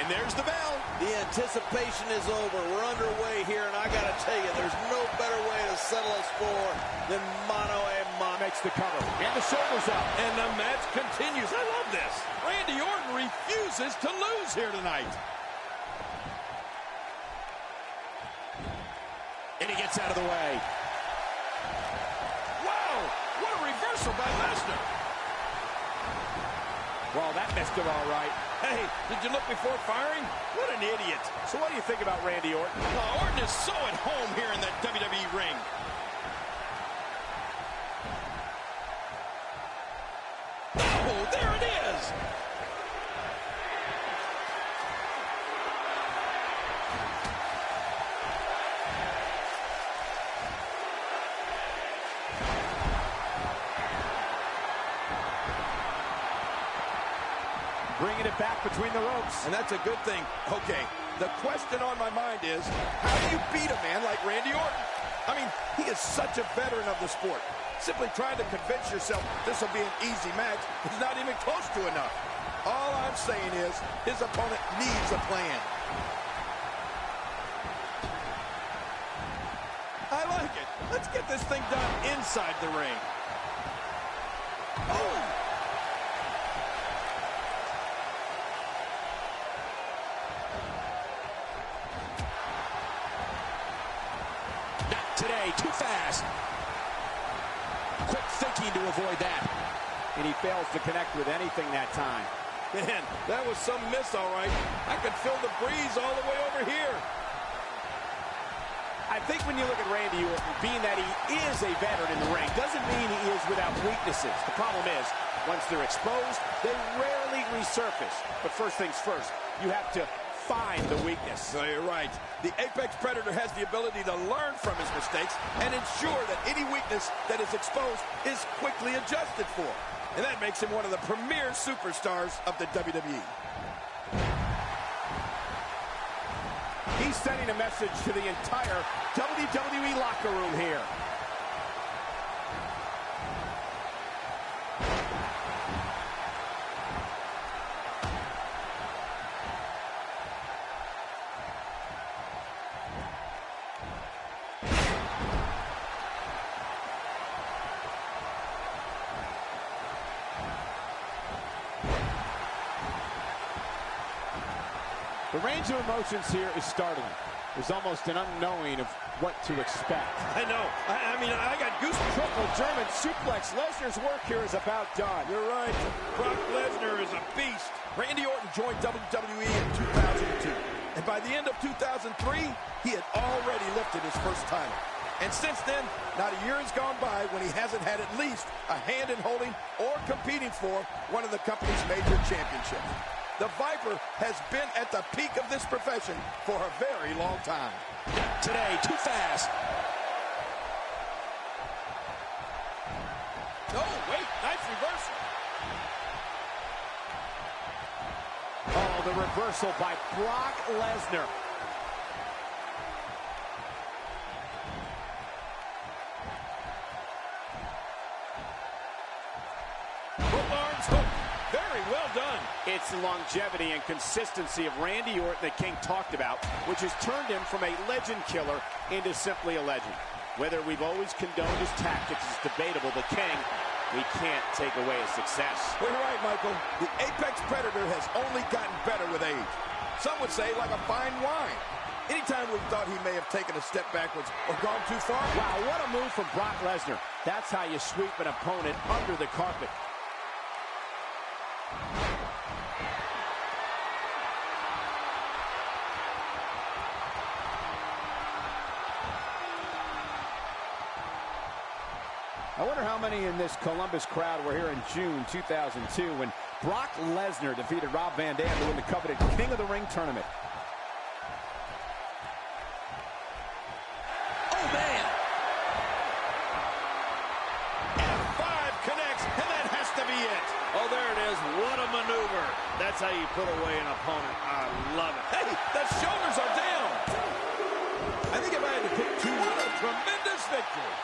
And there's the bell. The anticipation is over. We're underway here, and I got to tell you, there's no better way to settle a score than mano a mano. Makes the cover. And the shoulders up. And the match continues. I love this. Randy Orton refuses to lose here tonight. And he gets out of the way. Wow! What a reversal by Lesnar. Well, that missed him all right. Hey, did you look before firing? What an idiot. So what do you think about Randy Orton? Orton is so at home here in that WWE ring. Oh, there it is. Bringing it back between the ropes. And that's a good thing. Okay, the question on my mind is, how do you beat a man like Randy Orton? I mean, he is such a veteran of the sport. Simply trying to convince yourself this will be an easy match is not even close to enough. All I'm saying is, his opponent needs a plan. I like it. Let's get this thing done inside the ring. Oh! Today, too fast. Quick thinking to avoid that. And he fails to connect with anything that time. Man, that was some miss, all right. I could feel the breeze all the way over here. I think when you look at Randy Orton, being that he is a veteran in the ring, doesn't mean he is without weaknesses. The problem is, once they're exposed, they rarely resurface. But first things first, you have to find the weakness. So you're right. The Apex Predator has the ability to learn from his mistakes and ensure that any weakness that is exposed is quickly adjusted for. And that makes him one of the premier superstars of the WWE. He's sending a message to the entire WWE locker room here. The range of emotions here is startling. There's almost an unknowing of what to expect. I know. I mean, I got goosebumps. Triple German suplex. Lesnar's work here is about done. You're right. Brock Lesnar is a beast. Randy Orton joined WWE in 2002. And by the end of 2003, he had already lifted his first title. And since then, not a year has gone by when he hasn't had at least a hand in holding or competing for one of the company's major championships. The Viper has been at the peak of this profession for a very long time. Today, too fast. Oh, wait, nice reversal. Oh, the reversal by Brock Lesnar. Both arms hooked. Very well done. It's the longevity and consistency of Randy Orton that King talked about, which has turned him from a legend killer into simply a legend. Whether we've always condoned his tactics is debatable, but King, we can't take away his success. Well, you're right, Michael. The Apex Predator has only gotten better with age. Some would say like a fine wine. Anytime we thought he may have taken a step backwards or gone too far. Wow, what a move from Brock Lesnar. That's how you sweep an opponent under the carpet. I wonder how many in this Columbus crowd were here in June 2002 when Brock Lesnar defeated Rob Van Dam to win the coveted King of the Ring tournament. Oh, man! F5 connects, and that has to be it. Oh, there it is. What a maneuver. That's how you put away an opponent. I love it. Hey, the shoulders are down. I think if I had to pick two, what a tremendous victory.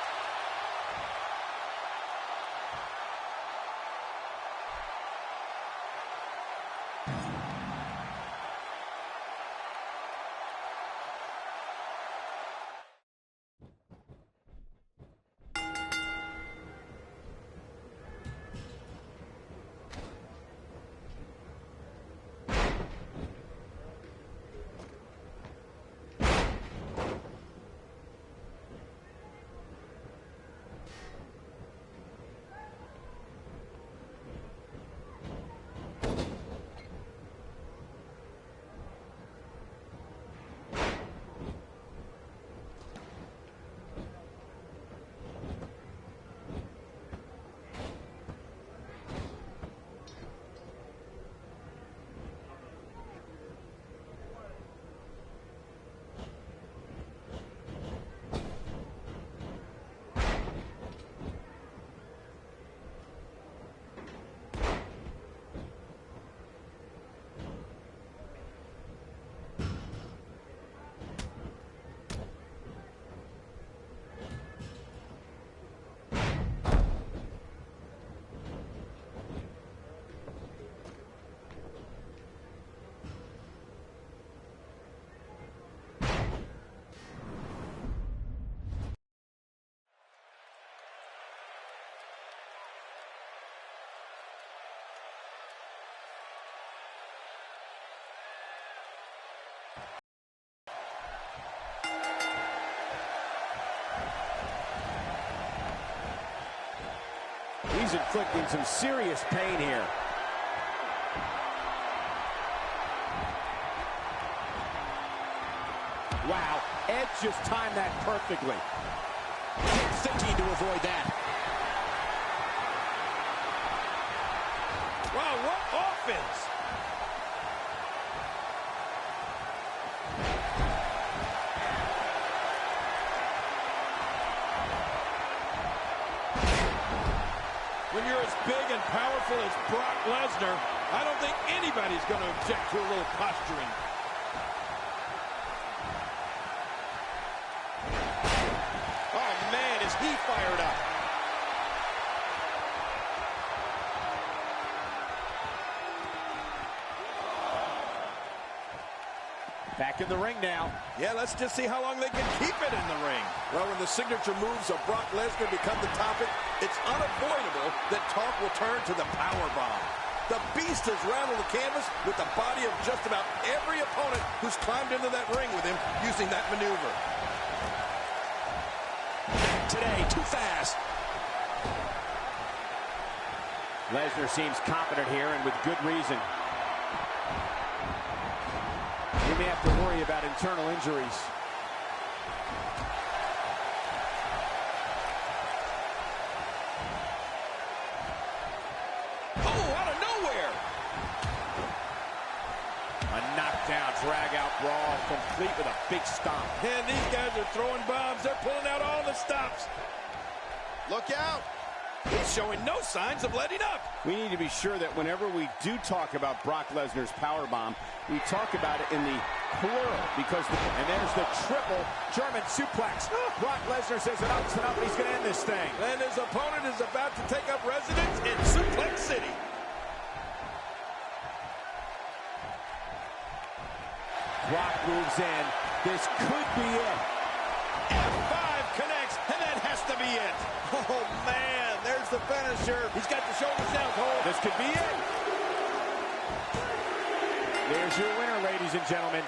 He's inflicting some serious pain here. Wow, Edge just timed that perfectly. Thinking to avoid that. Wow, what offense! When you're as big and powerful as Brock Lesnar, I don't think anybody's going to object to a little posturing. Oh, man, is he fired up. Back in the ring now. Yeah, let's just see how long they can keep it in the ring. Well, when the signature moves of Brock Lesnar become the topic, it's unavoidable that talk will turn to the powerbomb. The Beast has rattled the canvas with the body of just about every opponent who's climbed into that ring with him using that maneuver. Today, too fast. Lesnar seems confident here, and with good reason. We may have to worry about internal injuries. Oh, out of nowhere! A knockdown, drag-out brawl, complete with a big stomp. And these guys are throwing bombs. They're pulling out all the stops. Look out! He's showing no signs of letting up. We need to be sure that whenever we do talk about Brock Lesnar's powerbomb, we talk about it in the plural, because and there's the triple German suplex. Brock Lesnar says enough's enough, he's going to end this thing. And his opponent is about to take up residence in Suplex City. Brock moves in. This could be it. F5 connects, and that has to be it. Oh, man, there's the finisher. He's got the shoulders down, Cole. This could be it. There's your winner, ladies and gentlemen.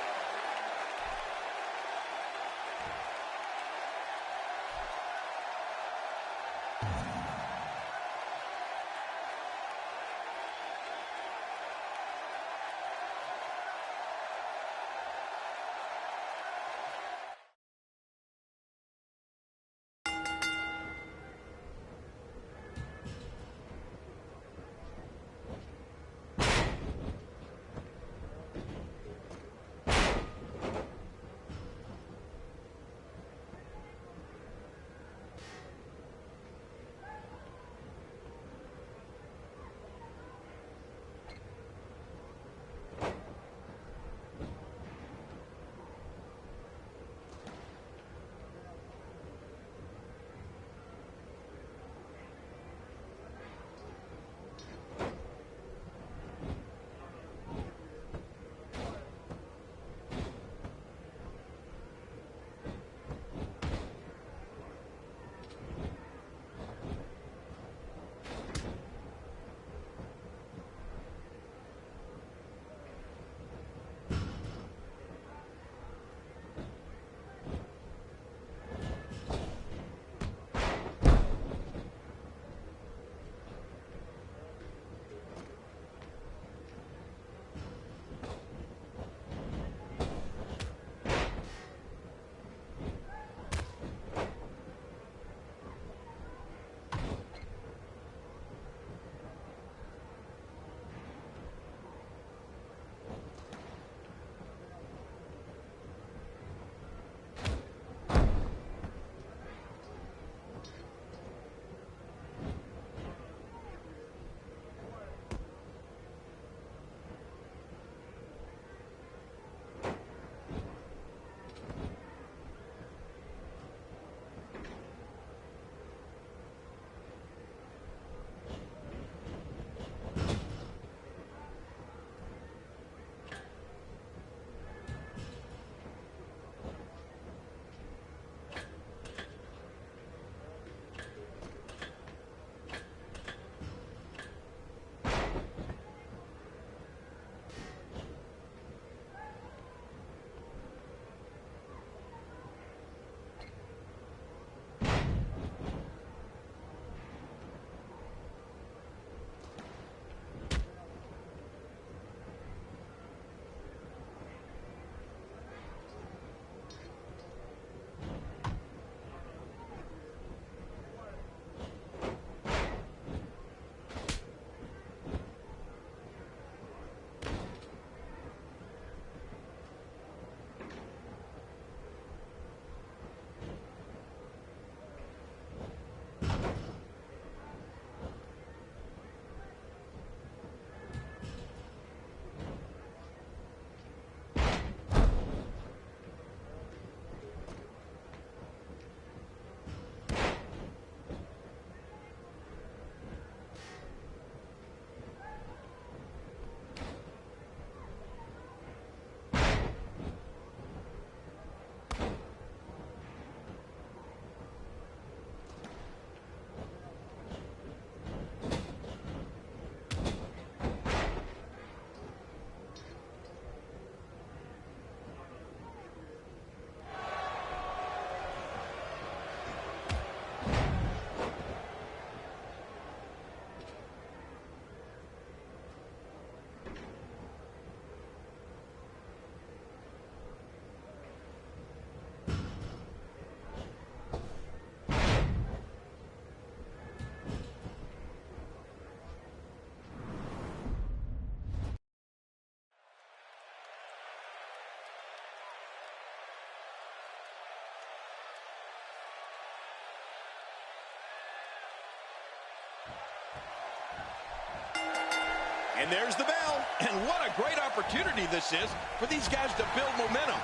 And there's the bell. And what a great opportunity this is for these guys to build momentum.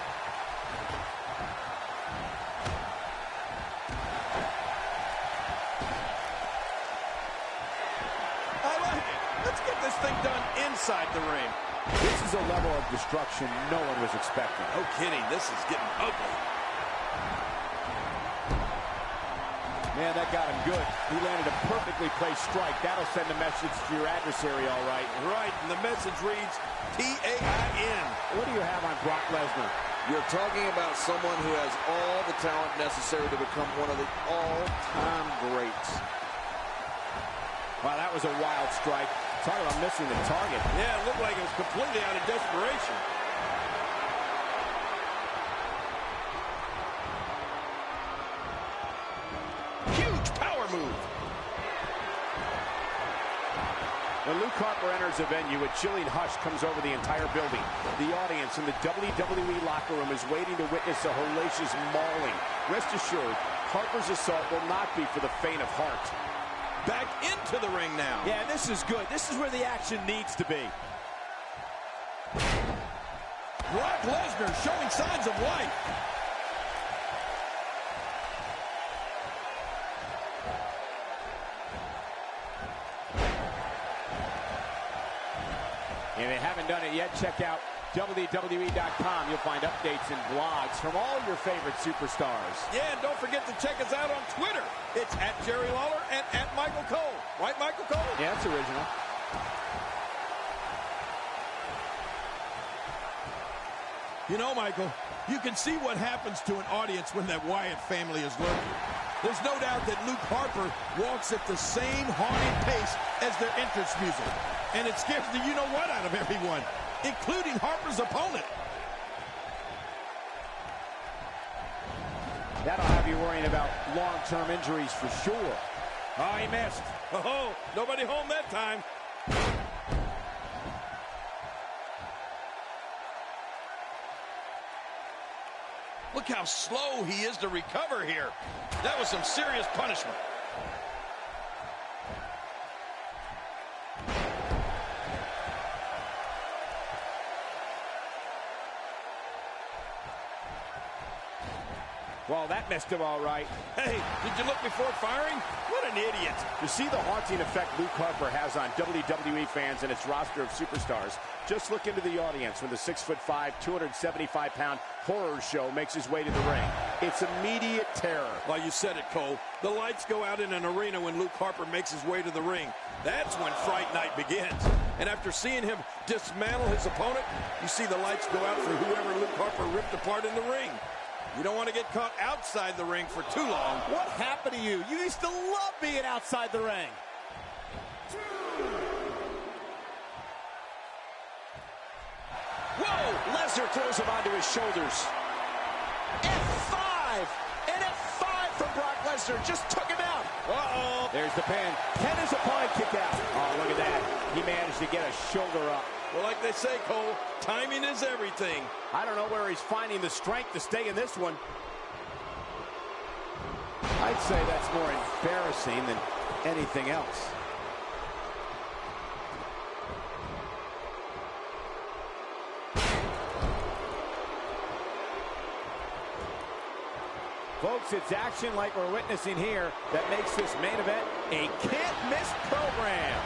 I like it. Let's get this thing done inside the ring. This is a level of destruction no one was expecting. No kidding. This is getting ugly. Man, that got him good. He landed a perfectly placed strike. That'll send a message to your adversary, all right. Right, and the message reads T-A-I-N. What do you have on Brock Lesnar? You're talking about someone who has all the talent necessary to become one of the all-time greats. Wow, that was a wild strike. Talk about missing the target. Yeah, it looked like it was completely out of desperation. Huge power move. When Luke Harper enters a venue, a chilling hush comes over the entire building. The audience in the WWE locker room is waiting to witness a hellacious mauling. Rest assured, Harper's assault will not be for the faint of heart. Back into the ring now. Yeah, this is good. This is where the action needs to be. Brock Lesnar showing signs of life. If you haven't done it yet, check out WWE.com. You'll find updates and blogs from all your favorite superstars. Yeah, and don't forget to check us out on Twitter. It's @Jerry Lawler and @Michael Cole. Right, Michael Cole? Yeah, that's original. You know, Michael, you can see what happens to an audience when that Wyatt family is lurking. There's no doubt that Luke Harper walks at the same haunting pace as their entrance music. And it scares the you-know-what out of everyone, including Harper's opponent. That'll have you worrying about long-term injuries for sure. Oh, he missed. Oh, nobody home that time. Look how slow he is to recover here. That was some serious punishment. Well, that missed him all right. Hey, did you look before firing? What an idiot. You see the haunting effect Luke Harper has on WWE fans and its roster of superstars. Just look into the audience when the 6'5", 275-pound horror show makes his way to the ring. It's immediate terror. Well, you said it, Cole. The lights go out in an arena when Luke Harper makes his way to the ring. That's when Fright Night begins. And after seeing him dismantle his opponent, you see the lights go out for whoever Luke Harper ripped apart in the ring. You don't want to get caught outside the ring for too long. What happened to you? You used to love being outside the ring. Whoa! Lesnar throws him onto his shoulders. F5! An F5 from Brock Lesnar just took him out. Uh-oh. There's the pin. Can his opponent kick out? Oh, look at that. He managed to get a shoulder up. Well, like they say, Cole, timing is everything. I don't know where he's finding the strength to stay in this one. I'd say that's more embarrassing than anything else. Folks, it's action like we're witnessing here that makes this main event a can't-miss program.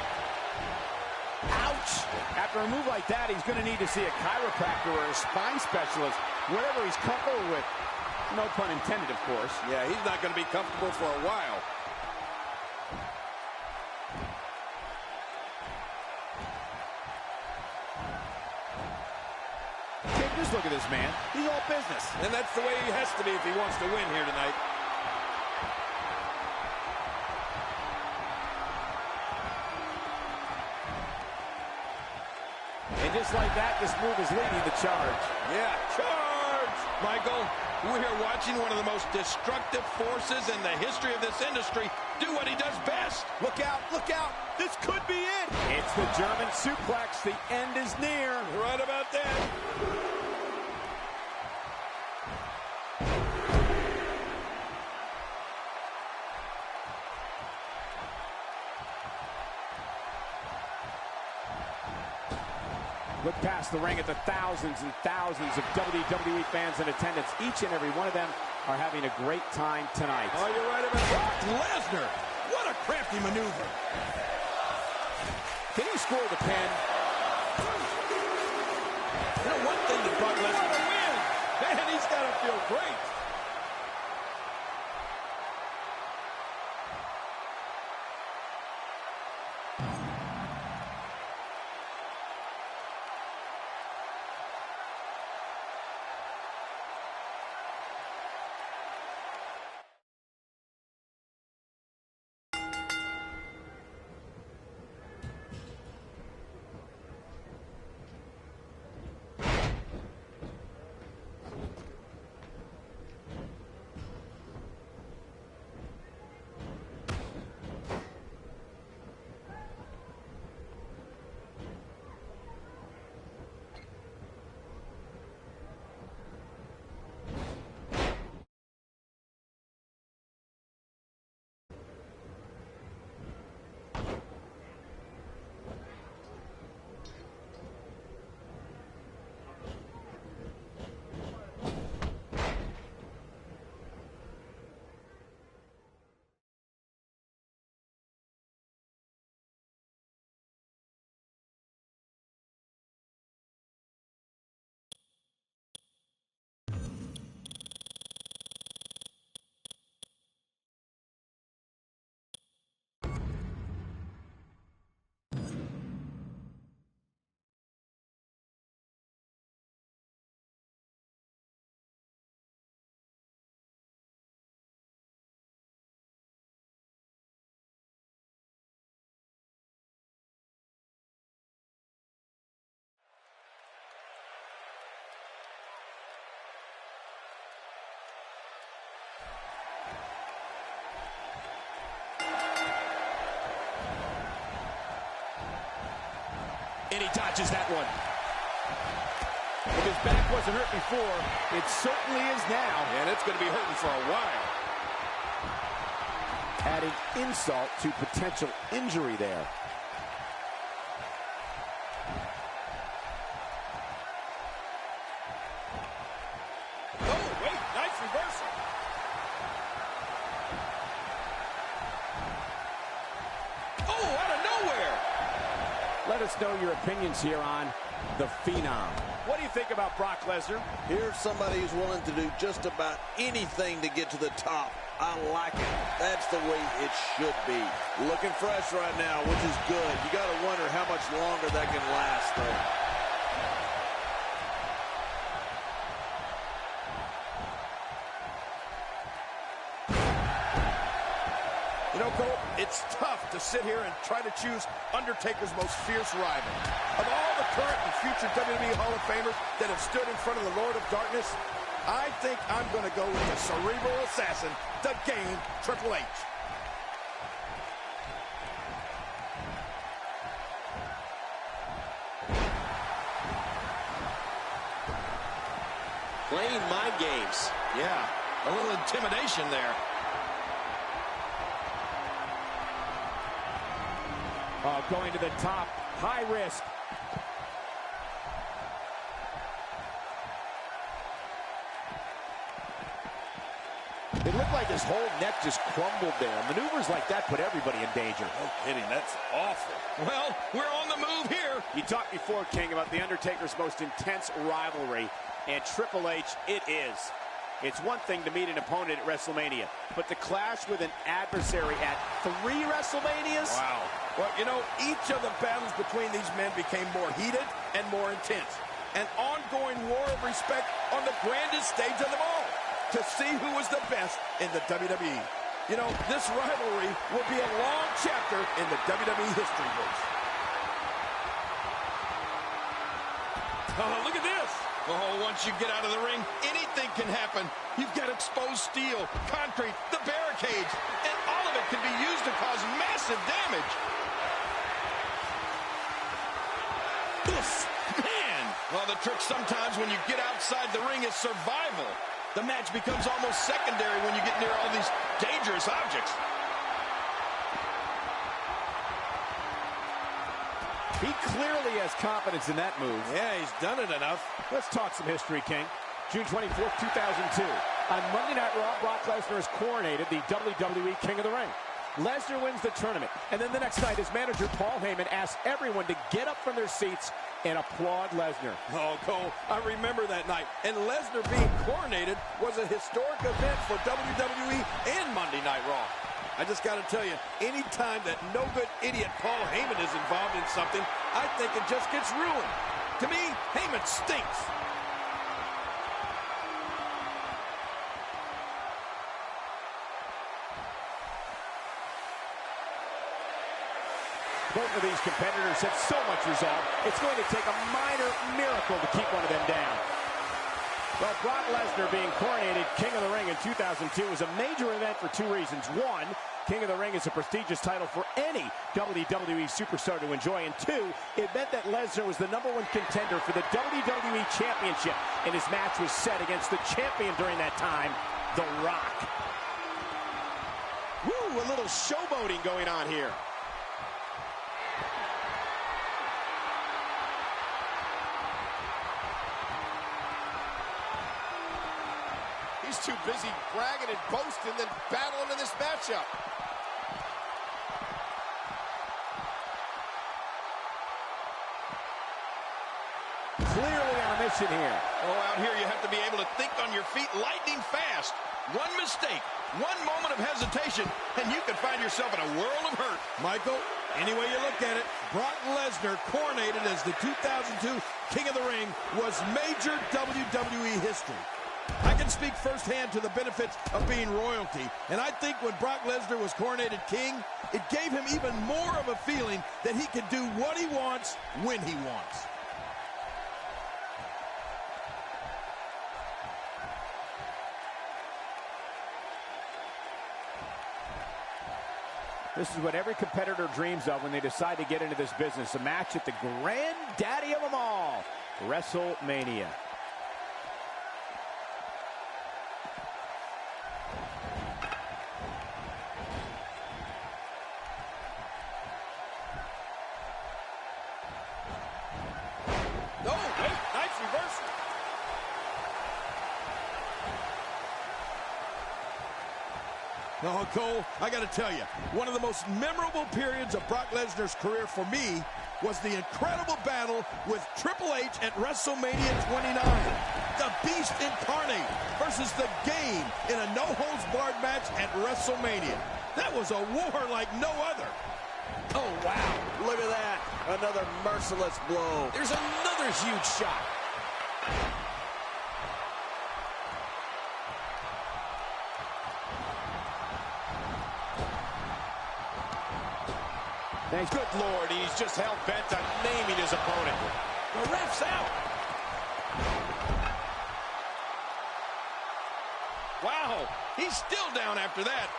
Ouch! After a move like that, he's going to need to see a chiropractor or a spine specialist, whatever he's comfortable with. No pun intended, of course. Yeah, he's not going to be comfortable for a while. Kid, just look at this man. He's all business. And that's the way he has to be if he wants to win here tonight. And just like that, this move is leading the charge. Yeah, charge! Michael, we're watching one of the most destructive forces in the history of this industry do what he does best. Look out, look out. This could be it. It's the German suplex. The end is near. You're right about that. Look past the ring at the thousands and thousands of WWE fans in attendance. Each and every one of them are having a great time tonight. Oh, you're right about Brock Lesnar. What a crafty maneuver. Can he score the pin? You know, one thing that Brock Lesnar to win. Man, he's got to feel great. And he dodges that one. If his back wasn't hurt before, it certainly is now. And it's going to be hurting for a while. Adding insult to potential injury there. Oh, wait, nice reversal. Oh, out of nowhere. Let us know your opinions here on the Phenom. What do you think about Brock Lesnar? Here's somebody who's willing to do just about anything to get to the top. I like it. That's the way it should be. Looking fresh right now, which is good. You got to wonder how much longer that can last, though. You know, Cole, it's tough to sit here and try to choose Undertaker's most fierce rival. Of all the current and future WWE Hall of Famers that have stood in front of the Lord of Darkness, I think I'm going to go with the cerebral assassin, the Game, Triple H. Playing mind games. Yeah, a little intimidation there. Oh, going to the top, high risk. It looked like his whole neck just crumbled there. Maneuvers like that put everybody in danger. No kidding, that's awful. Well, we're on the move here. You talked before, King, about The Undertaker's most intense rivalry, and Triple H, it is. It's one thing to meet an opponent at WrestleMania, but to clash with an adversary at 3 WrestleManias? Wow. Well, you know, each of the battles between these men became more heated and more intense. An ongoing war of respect on the grandest stage of them all, to see who was the best in the WWE. You know, this rivalry will be a long chapter in the WWE history books. Oh, look at this. Oh, once you get out of the ring, anything can happen. You've got exposed steel, concrete, the barricades, and all of it can be used to cause massive damage. Oof, man. Well, the trick sometimes when you get outside the ring is survival. The match becomes almost secondary when you get near all these dangerous objects. He clearly has confidence in that move. Yeah, he's done it enough. Let's talk some history, King. June 24th, 2002. On Monday Night Raw, Brock Lesnar is coronated the WWE King of the Ring. Lesnar wins the tournament, and then the next night, his manager, Paul Heyman, asks everyone to get up from their seats and applaud Lesnar. Oh, Cole, I remember that night. And Lesnar being coronated was a historic event for WWE and Monday Night Raw. I just got to tell you, any time that no good idiot Paul Heyman is involved in something, I think it just gets ruined. To me, Heyman stinks. Both of these competitors have so much resolve, it's going to take a minor miracle to keep one of them down. Well, Brock Lesnar being coronated King of the Ring in 2002 was a major event for two reasons. One, King of the Ring is a prestigious title for any WWE superstar to enjoy. And two, it meant that Lesnar was the #1 contender for the WWE Championship. And his match was set against the champion during that time, The Rock. Woo, a little showboating going on here. He's too busy bragging and boasting than battling in this matchup. Clearly on a mission here. Oh, out here you have to be able to think on your feet lightning fast. One mistake, one moment of hesitation, and you can find yourself in a world of hurt. Michael, any way you look at it, Brock Lesnar, coronated as the 2002 King of the Ring, was major WWE history. I can speak firsthand to the benefits of being royalty, and I think when Brock Lesnar was coronated king, it gave him even more of a feeling that he can do what he wants when he wants. This is what every competitor dreams of when they decide to get into this business. A match at the granddaddy of them all, WrestleMania. Oh, wait, nice reversal. Oh, Cole, I got to tell you, one of the most memorable periods of Brock Lesnar's career for me was the incredible battle with Triple H at WrestleMania 29. The Beast Incarnate versus the Game in a no-holds-barred match at WrestleMania. That was a war like no other. Oh, wow. Look at that. Another merciless blow. There's another huge shot. Thanks. Good Lord, he's just hell-bent on naming his opponent. The ref's out. Wow, he's still down after that.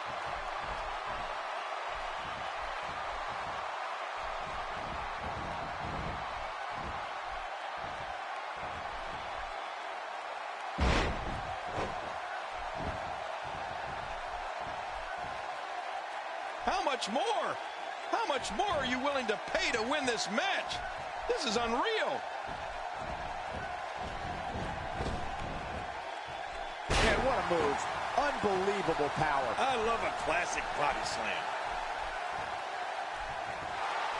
How much more? How much more are you willing to pay to win this match? This is unreal. And what a move. Unbelievable power. I love a classic body slam.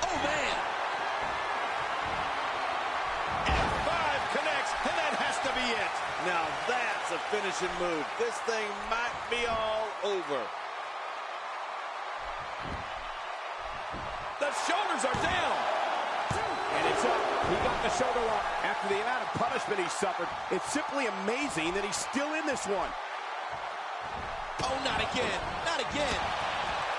Oh, man. F5 connects, and that has to be it. Now that's a finishing move. This thing might be all over. The shoulders are down. And it's up. He got the shoulder up. After the amount of punishment he suffered, it's simply amazing that he's still in this one. Oh, not again. Not again.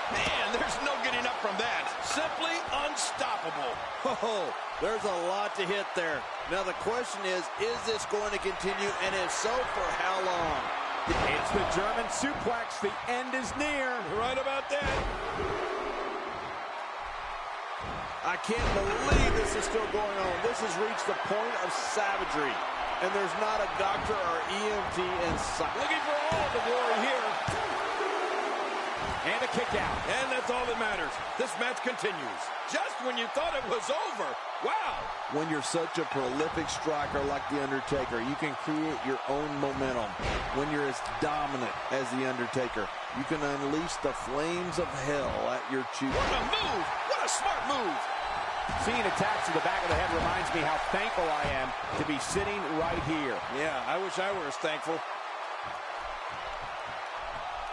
Man, there's no getting up from that. Simply unstoppable. Oh, there's a lot to hit there. Now the question is this going to continue? And if so, for how long? It's the German suplex. The end is near. Right about that. I can't believe this is still going on. This has reached the point of savagery. And there's not a doctor or EMT in sight. Looking for all the glory here. And a kick out. And that's all that matters. This match continues. Just when you thought it was over. Wow. When you're such a prolific striker like The Undertaker, you can create your own momentum. When you're as dominant as The Undertaker, you can unleash the flames of hell at your choosing. What a move. What a smart move. Seeing attacks to the back of the head reminds me how thankful I am to be sitting right here. Yeah, I wish I were as thankful.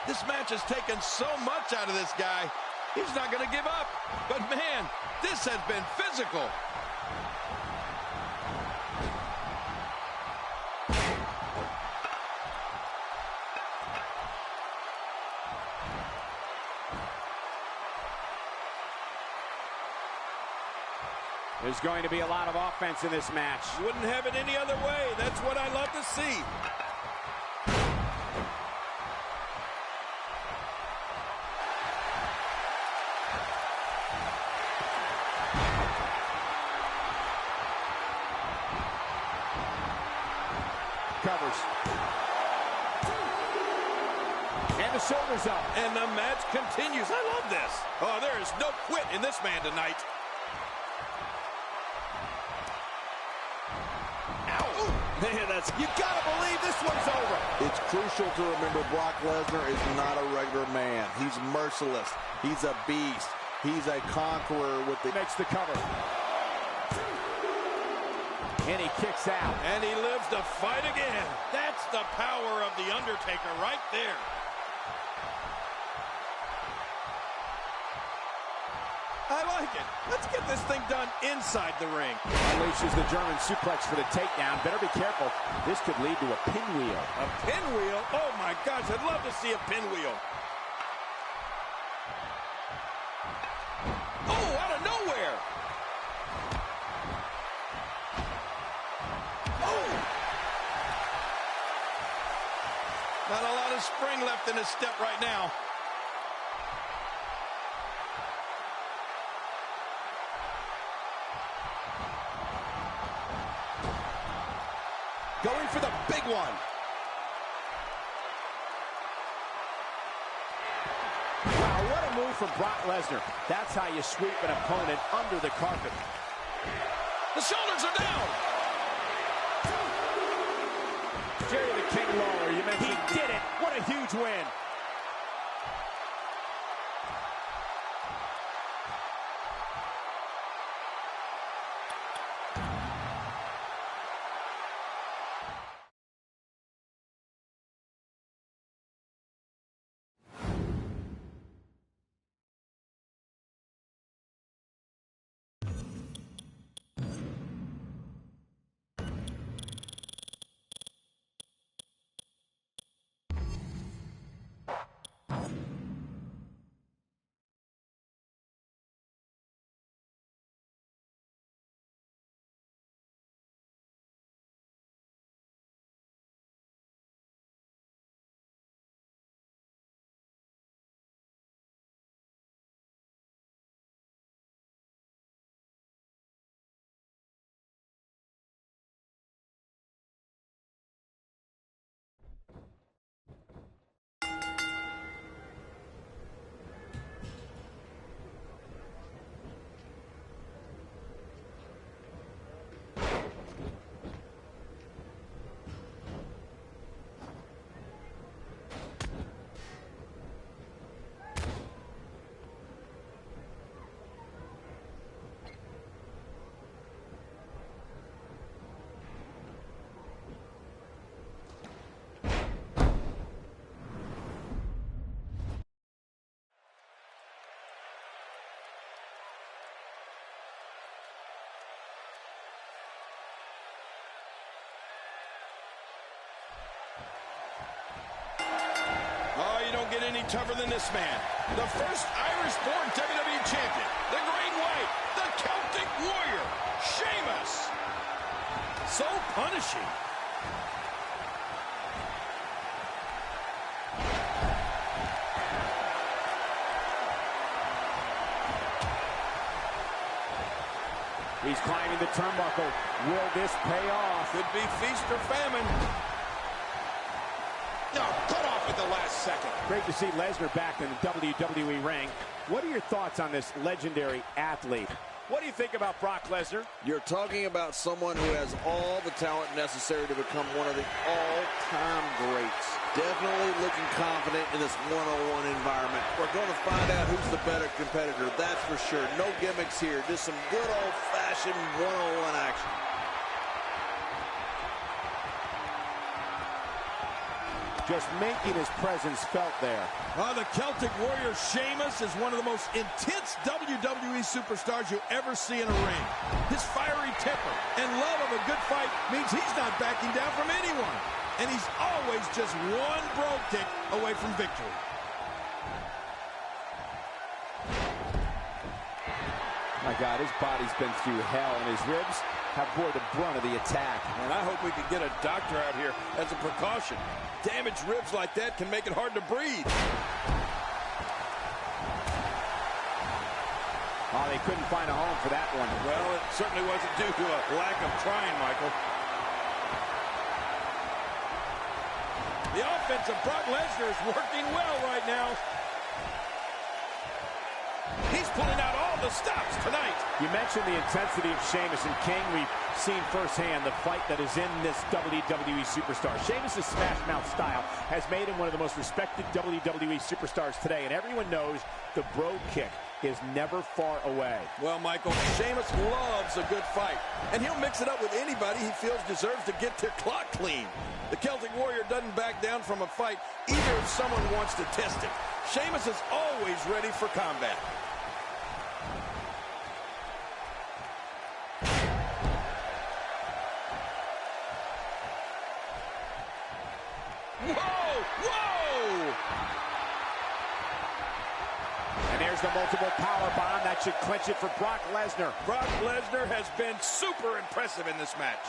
This match has taken so much out of this guy. He's not going to give up. But, man, this has been physical. There's going to be a lot of offense in this match. Wouldn't have it any other way. That's what I love to see. Covers. And the shoulders up. And the match continues. I love this. Oh, there is no quit in this man tonight. Man, you gotta believe this one's over. It's crucial to remember Brock Lesnar is not a regular man. He's merciless. He's a beast. He's a conqueror with the... Makes the cover. And he kicks out. And he lives to fight again. That's the power of The Undertaker right there. I like it. Let's get this thing done inside the ring. Unleashes the German suplex for the takedown. Better be careful. This could lead to a pinwheel. A pinwheel? Oh, my gosh. I'd love to see a pinwheel. Oh, out of nowhere. Oh. Not a lot of spring left in his step right now. Going for the big one. Wow, what a move from Brock Lesnar. That's how you sweep an opponent under the carpet. The shoulders are down. Jerry the King Lawler, you mentioned. He did it. What a huge win. Get any tougher than this man. The first Irish-born WWE champion, the Great White, the Celtic Warrior, Sheamus. So punishing. He's climbing the turnbuckle. Will this pay off? Could be feast or famine. No, cut off with the last second. Great to see Lesnar back in the WWE ring. What are your thoughts on this legendary athlete? What do you think about Brock Lesnar? You're talking about someone who has all the talent necessary to become one of the all-time greats. Definitely looking confident in this one-on-one environment. We're going to find out who's the better competitor, that's for sure. No gimmicks here, just some good old-fashioned one-on-one action. Just making his presence felt there. The Celtic Warrior Sheamus is one of the most intense WWE superstars you'll ever see in a ring. His fiery temper and love of a good fight means he's not backing down from anyone. And he's always just one brogue kick away from victory. My God, his body's been through hell, and his ribs have bore the brunt of the attack. And I hope we could get a doctor out here as a precaution. Damaged ribs like that can make it hard to breathe. Oh, they couldn't find a home for that one. Well, it certainly wasn't due to a lack of trying, Michael. The offense of Brock Lesnar is working well right now. He's pulling out all the stops tonight. You mentioned the intensity of Sheamus and King. We've seen firsthand the fight that is in this WWE superstar. Sheamus' smash mouth style has made him one of the most respected WWE superstars today, and everyone knows the brogue kick is never far away. Well, Michael, Sheamus loves a good fight, and he'll mix it up with anybody he feels deserves to get their clock clean. The Celtic Warrior doesn't back down from a fight, either if someone wants to test it. Sheamus is always ready for combat. Whoa! And there's the multiple power bomb. That should clinch it for Brock Lesnar. Brock Lesnar has been super impressive in this match.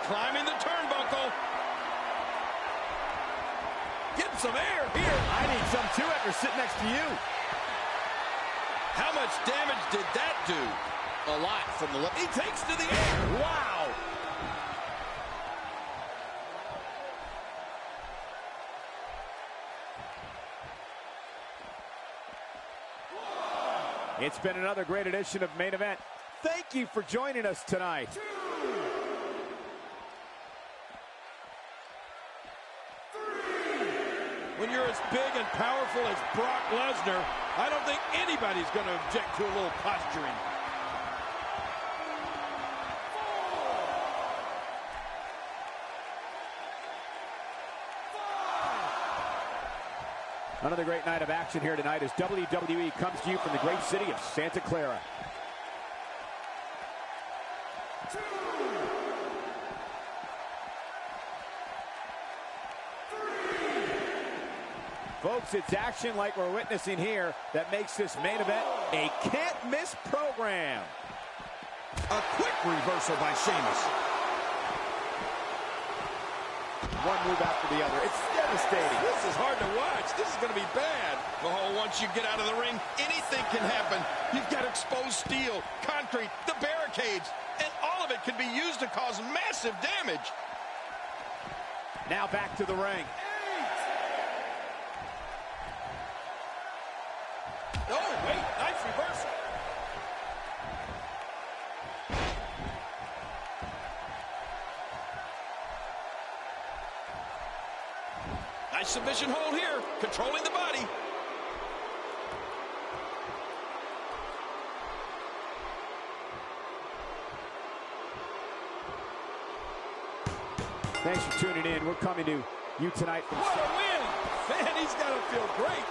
Climbing the turnbuckle. Getting some air here. I need some too after sitting next to you. How much damage did that do? A lot from the left. He takes to the air. Wow. It's been another great edition of Main Event. Thank you for joining us tonight. When you're as big and powerful as Brock Lesnar, I don't think anybody's going to object to a little posturing. Another great night of action here tonight as WWE comes to you from the great city of Santa Clara. Folks, it's action like we're witnessing here that makes this main event a can't-miss program. A quick reversal by Sheamus. One move after the other. It's devastating. This is hard to watch. This is going to be bad. Oh, once you get out of the ring, anything can happen. You've got exposed steel, concrete, the barricades, and all of it can be used to cause massive damage. Now back to the ring. Oh, wait, nice reversal. Nice submission hold here, controlling the body. Thanks for tuning in. We're coming to you tonight from... What a win! Man, he's got to feel great.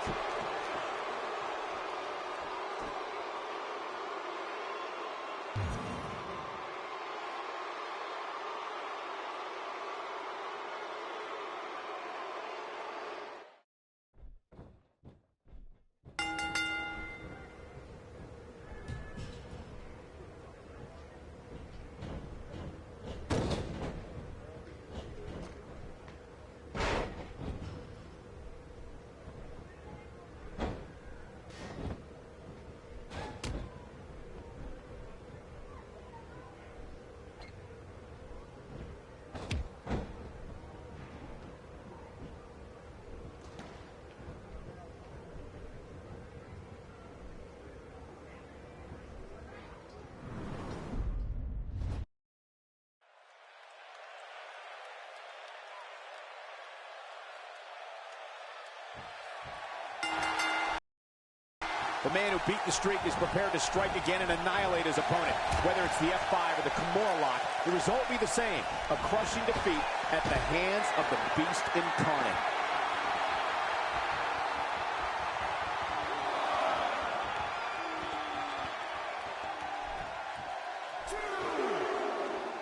The man who beat the streak is prepared to strike again and annihilate his opponent. Whether it's the F5 or the Kimura lock, the result will be the same. A crushing defeat at the hands of the Beast Incarnate.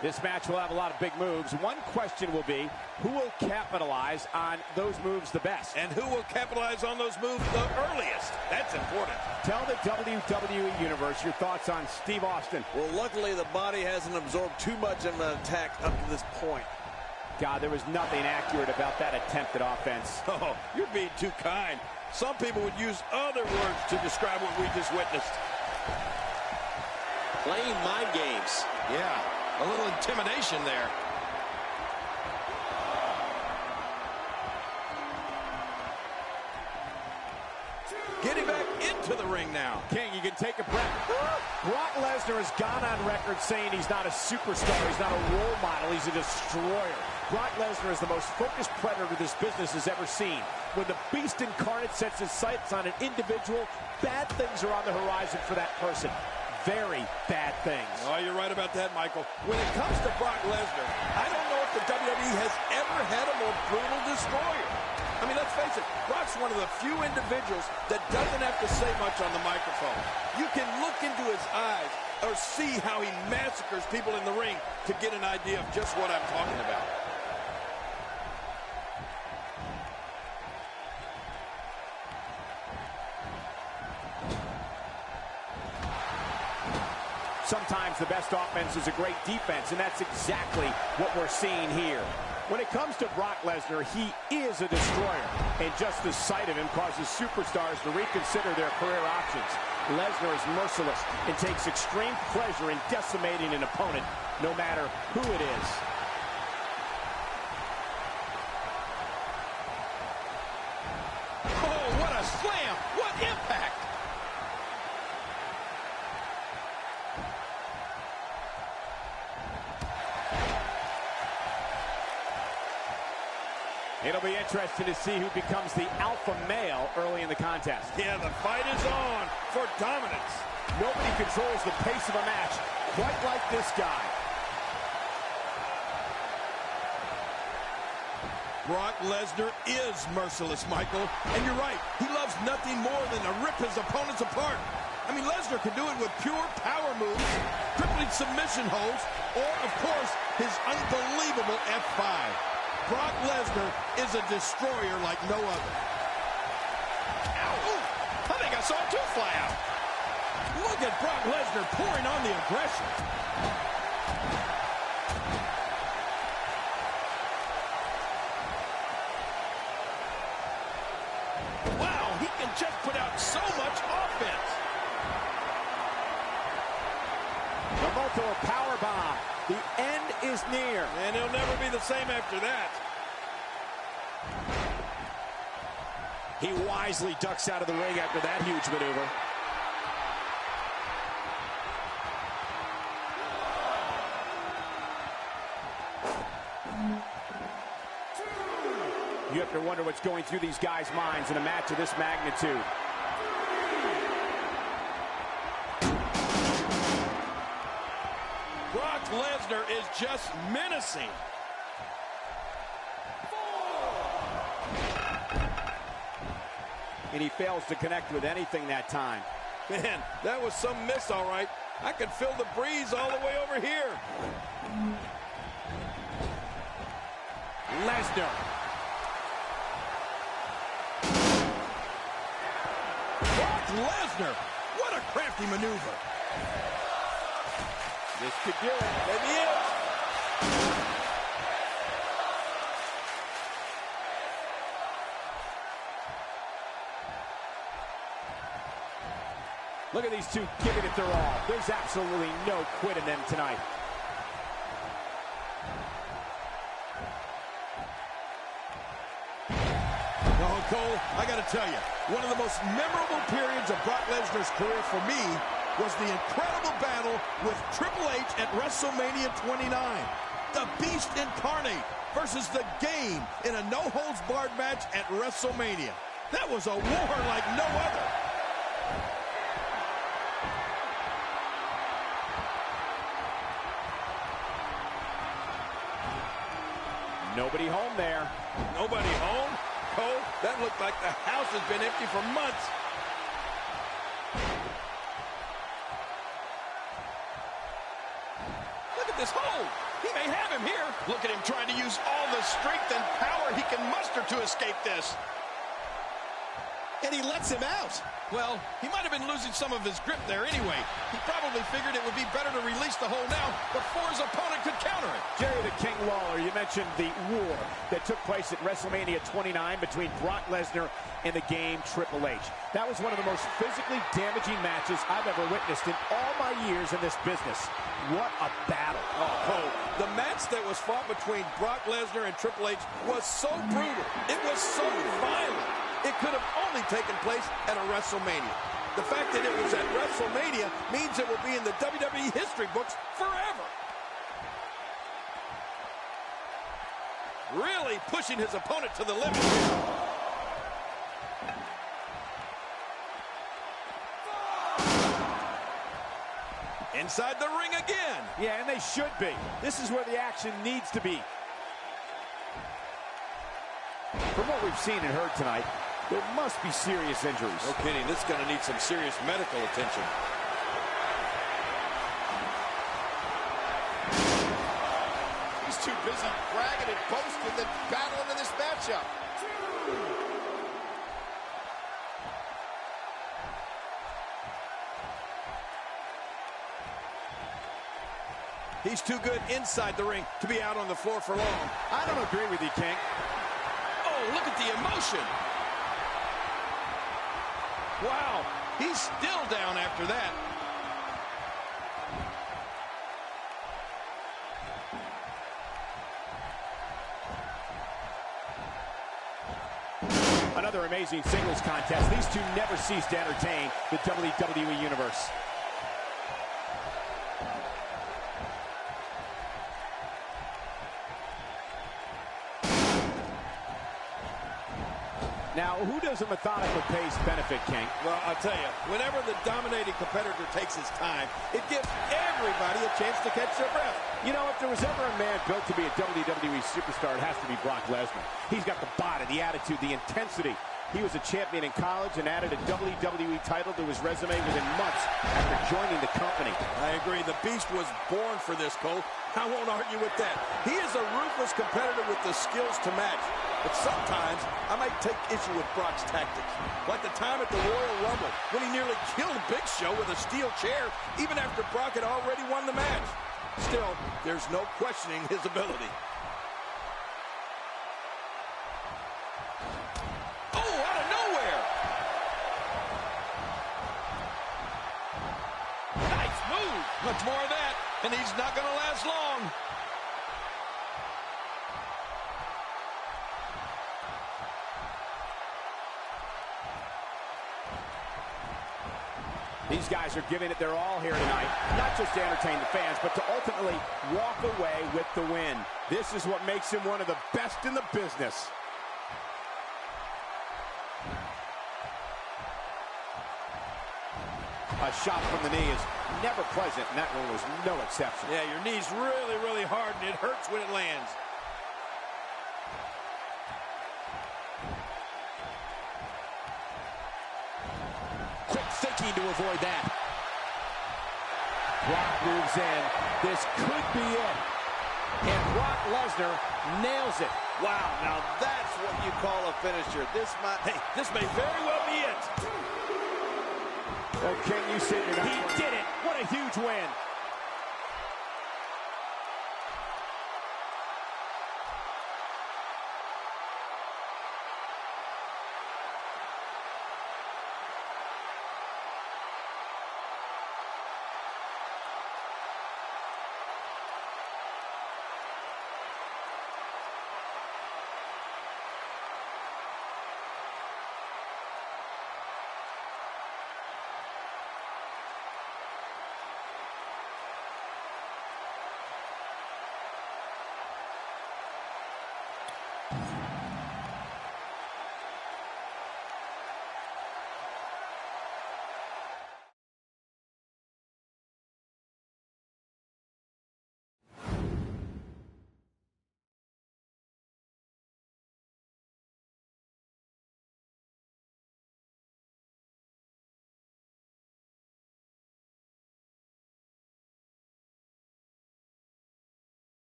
This match will have a lot of big moves. One question will be, who will capitalize on those moves the best? And who will capitalize on those moves the earliest? That's important. Tell the WWE Universe your thoughts on Steve Austin. Well, luckily the body hasn't absorbed too much of an attack up to this point. God, there was nothing accurate about that attempt at offense. Oh, you're being too kind. Some people would use other words to describe what we just witnessed. Playing mind games. Yeah. A little intimidation there. Getting back into the ring now. King, you can take a breath. Brock Lesnar has gone on record saying he's not a superstar, he's not a role model, he's a destroyer. Brock Lesnar is the most focused predator this business has ever seen. When the Beast Incarnate sets his sights on an individual, bad things are on the horizon for that person. Very bad things. Oh, you're right about that, Michael. When it comes to Brock Lesnar, I don't know if the WWE has ever had a more brutal destroyer. I mean, let's face it, Brock's one of the few individuals that doesn't have to say much on the microphone. You can look into his eyes or see how he massacres people in the ring to get an idea of just what I'm talking about. Sometimes the best offense is a great defense, and that's exactly what we're seeing here. When it comes to Brock Lesnar, he is a destroyer, and just the sight of him causes superstars to reconsider their career options. Lesnar is merciless and takes extreme pleasure in decimating an opponent, no matter who it is. Oh, what a slam! What impact! It'll be interesting to see who becomes the alpha male early in the contest. Yeah, the fight is on for dominance. Nobody controls the pace of a match quite like this guy. Brock Lesnar is merciless, Michael. And you're right, he loves nothing more than to rip his opponents apart. I mean, Lesnar can do it with pure power moves, crippling submission holds, or, of course, his unbelievable F5. Brock Lesnar is a destroyer like no other. Ow! Ooh, I think I saw a tooth fly out. Look at Brock Lesnar pouring on the aggression. Wow, he can just put out so much offense. The multiple power bomb. The end is near. And he'll never be the same after that. He wisely ducks out of the ring after that huge maneuver. You have to wonder what's going through these guys' minds in a match of this magnitude. Brock Lesnar is just menacing. And he fails to connect with anything that time. Man, that was some miss, all right. I could feel the breeze all the way over here. Lesnar. Brock Lesnar, what a crafty maneuver. This could do it. Maybe it. Look at these two giving it their all. There's absolutely no quit in them tonight. Oh, Cole, I got to tell you, one of the most memorable periods of Brock Lesnar's career for me was the incredible battle with Triple H at WrestleMania 29. The Beast Incarnate versus The Game in a no-holds-barred match at WrestleMania. That was a war like no other. Nobody home there. Nobody home? Cole, that looked like the house has been empty for months. Look at this hold. He may have him here. Look at him trying to use all the strength and power he can muster to escape this. And he lets him out. Well, he might have been losing some of his grip there anyway. He probably figured it would be better to release the hold now before his opponent could counter it. Jerry the King Lawler, you mentioned the war that took place at WrestleMania 29 between Brock Lesnar and the Game Triple H. That was one of the most physically damaging matches I've ever witnessed in all my years in this business. What a battle. Oh, the match that was fought between Brock Lesnar and Triple H was so brutal. It was so violent. It could have only taken place at a WrestleMania. The fact that it was at WrestleMania means it will be in the WWE history books forever. Really pushing his opponent to the limit. Inside the ring again. Yeah, and they should be. This is where the action needs to be. From what we've seen and heard tonight, there must be serious injuries. No kidding. This is going to need some serious medical attention. He's too busy bragging and boasting than battling in this matchup. He's too good inside the ring to be out on the floor for long. I don't agree with you, King. Oh, look at the emotion. Wow, he's still down after that. Another amazing singles contest. These two never cease to entertain the WWE Universe. Now, who does a methodical pace benefit, King? Well, I'll tell you, whenever the dominating competitor takes his time, it gives everybody a chance to catch their breath. You know, if there was ever a man built to be a WWE superstar, it has to be Brock Lesnar. He's got the body, the attitude, the intensity. He was a champion in college and added a WWE title to his resume within months after joining the company. I agree. The Beast was born for this, Cole. I won't argue with that. He is a ruthless competitor with the skills to match. But sometimes I might take issue with Brock's tactics. Like the time at the Royal Rumble when he nearly killed Big Show with a steel chair even after Brock had already won the match. Still, there's no questioning his ability. Oh, out of nowhere! Nice move! Much more of that, and he's not going to last long. These guys are giving it their all here tonight, not just to entertain the fans, but to ultimately walk away with the win. This is what makes him one of the best in the business. A shot from the knee is never pleasant, and that one was no exception. Yeah, your knee's really, really hard, and it hurts when it lands. To avoid that. Brock moves in. This could be it. And Brock Lesnar nails it. Wow, now that's what you call a finisher. This may very well be it. Well, can you say you're not? He did it. What a huge win.